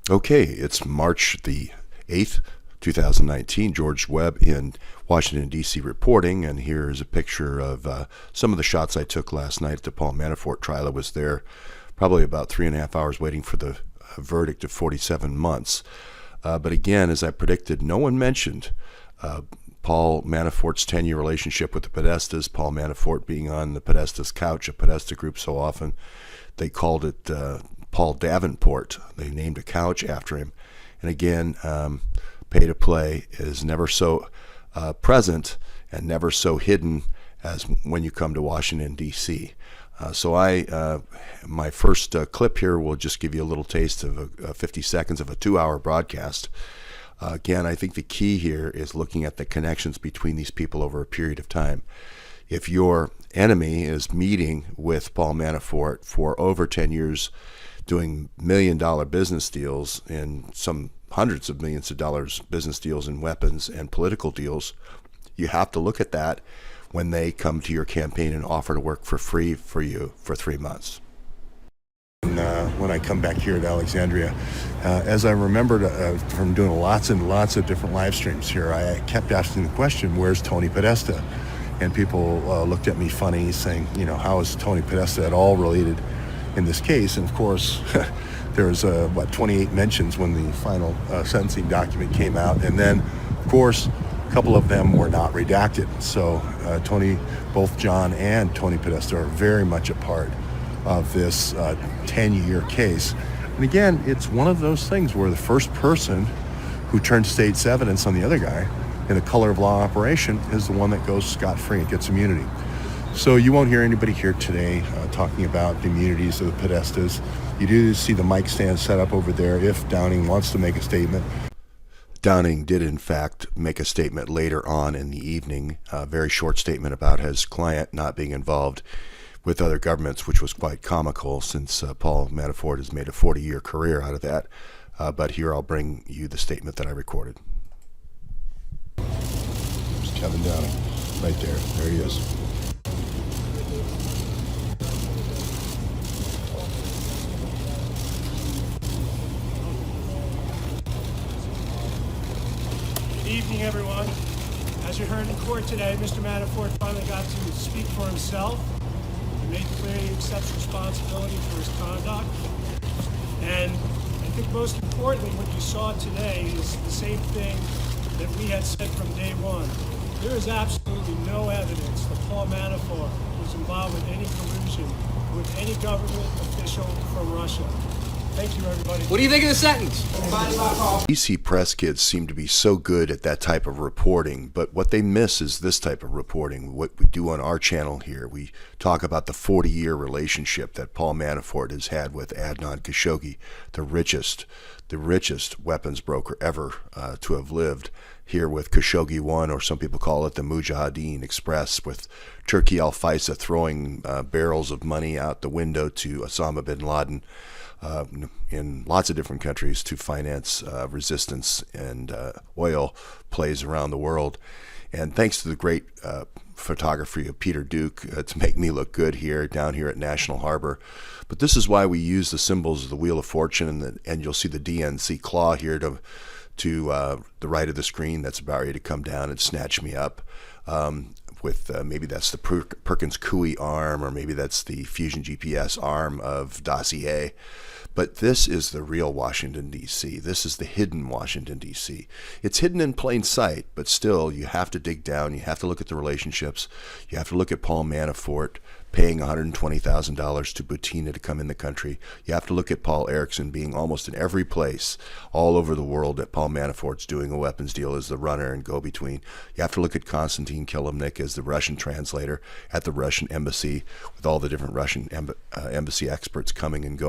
Okay, it's March the 8th, 2019. George Webb in Washington, D.C. reporting, and here is a picture of some of the shots I took last night at the Paul Manafort trial. I was there probably about 3.5 hours waiting for the verdict of 47 months. But again, as I predicted, no one mentioned Paul Manafort's 10-year relationship with the Podestas, Paul Manafort being on the Podesta's couch, a Podesta group so often. They called it Paul Davenport. They named a couch after him. And again, pay to play is never so present and never so hidden as when you come to Washington, D.C. My first clip here will just give you a little taste of 50 seconds of a 2-hour broadcast. Again, I think the key here is looking at the connections between these people over a period of time. If your enemy is meeting with Paul Manafort for over 10 years, doing million-dollar business deals and some hundreds of millions of dollars business deals in weapons and political deals, you have to look at that when they come to your campaign and offer to work for free for you for 3 months. When I come back here at Alexandria, as I remembered from doing lots and lots of different live streams here, I kept asking the question, where's Tony Podesta? And people looked at me funny, saying, how is Tony Podesta at all related in this case? And of course, there's 28 mentions when the final sentencing document came out. And then, of course, a couple of them were not redacted. So both John and Tony Podesta are very much a part of this 10-year case. And again, it's one of those things where the first person who turns state's evidence on the other guy in a color of law operation is the one that goes scot-free and gets immunity. So you won't hear anybody here today talking about the immunities of the Podestas. You do see the mic stand set up over there if Downing wants to make a statement. Downing did, in fact, make a statement later on in the evening, a very short statement about his client not being involved with other governments, which was quite comical since Paul Manafort has made a 40-year career out of that. But here I'll bring you the statement that I recorded. There's Kevin Downing, right there. There he is. Good evening, everyone. As you heard in court today, Mr. Manafort finally got to speak for himself. He made clear he accepts responsibility for his conduct. And I think most importantly, what you saw today is the same thing that we had said from day one. There is absolutely no evidence that Paul Manafort was involved with any collusion with any government official from Russia. Thank you, everybody. What do you think of the sentence? DC press kids seem to be so good at that type of reporting, but what they miss is this type of reporting. What we do on our channel here, we talk about the 40-year relationship that Paul Manafort has had with Adnan Khashoggi, the richest weapons broker ever to have lived, here with Khashoggi 1, or some people call it the Mujahideen Express, with Turki al-Faisa throwing barrels of money out the window to Osama bin Laden in lots of different countries to finance resistance and oil plays around the world. And thanks to the great photography of Peter Duke to make me look good here, down here at National Harbor. But this is why we use the symbols of the Wheel of Fortune, and you'll see the DNC claw here to the right of the screen that's about ready to come down and snatch me up. With maybe that's the Perkins Coie arm, or maybe that's the Fusion GPS arm of Dossier. But this is the real Washington, D.C. This is the hidden Washington, D.C. It's hidden in plain sight, but still, you have to dig down. You have to look at the relationships. You have to look at Paul Manafort paying $120,000 to Butina to come in the country. You have to look at Paul Erickson being almost in every place all over the world that Paul Manafort's doing a weapons deal as the runner and go-between. You have to look at Konstantin Kilimnik as the Russian translator at the Russian embassy, with all the different Russian embassy experts coming and going.